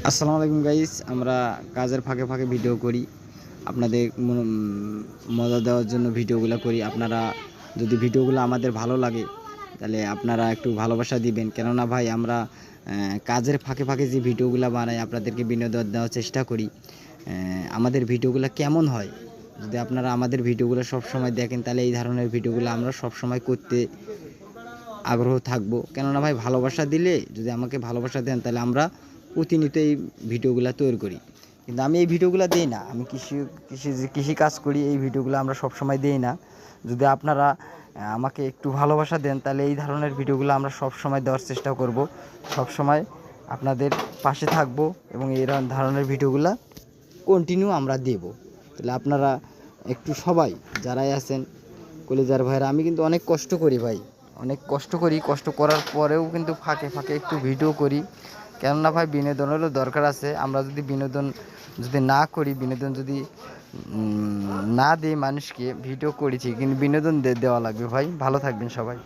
আসসালামু আলাইকুম গাইস। আমরা কাজের ফাঁকে ফাঁকে ভিডিও করি, আপনাদের মজা দেওয়ার জন্য ভিডিওগুলো করি। আপনারা যদি ভিডিওগুলো আমাদের ভালো লাগে তাহলে আপনারা একটু ভালোবাসা দিবেন। কেননা ভাই আমরা কাজের ফাঁকে ফাঁকে যে ভিডিওগুলো বানাই আপনাদেরকে বিনোদন দেওয়ার চেষ্টা করি। আমাদের ভিডিওগুলো কেমন হয়, যদি আপনারা আমাদের ভিডিওগুলো সবসময় দেখেন তাহলে এই ধরনের ভিডিওগুলো আমরা সবসময় করতে আগ্রহ থাকবো। কেননা ভাই ভালোবাসা দিলে, যদি আমাকে ভালোবাসা দেন তাহলে আমরা প্রতিনিয়ত এই ভিডিওগুলো তৈরি করি। কিন্তু আমি এই ভিডিওগুলো দিই না, আমি কৃষি কাজ করি, এই ভিডিওগুলো আমরা সবসময় দিই না। যদি আপনারা আমাকে একটু ভালোবাসা দেন তাহলে এই ধরনের ভিডিওগুলো আমরা সবসময় দেওয়ার চেষ্টা করব, সবসময় আপনাদের পাশে থাকব এবং এই ধরনের ভিডিওগুলো কন্টিনিউ আমরা দেব। তাহলে আপনারা একটু সবাই যারাই আছেন কলিজার ভাইরা, আমি কিন্তু অনেক কষ্ট করি ভাই, অনেক কষ্ট করি, কষ্ট করার পরেও কিন্তু ফাঁকে ফাঁকে একটু ভিডিও করি। কেননা ভাই বিনোদনেরও দরকার আছে। আমরা যদি বিনোদন না করি, বিনোদন যদি না দিই মানুষকে, ভিডিও করেছি কিন্তু বিনোদন দেওয়া লাগবে ভাই। ভালো থাকবেন সবাই।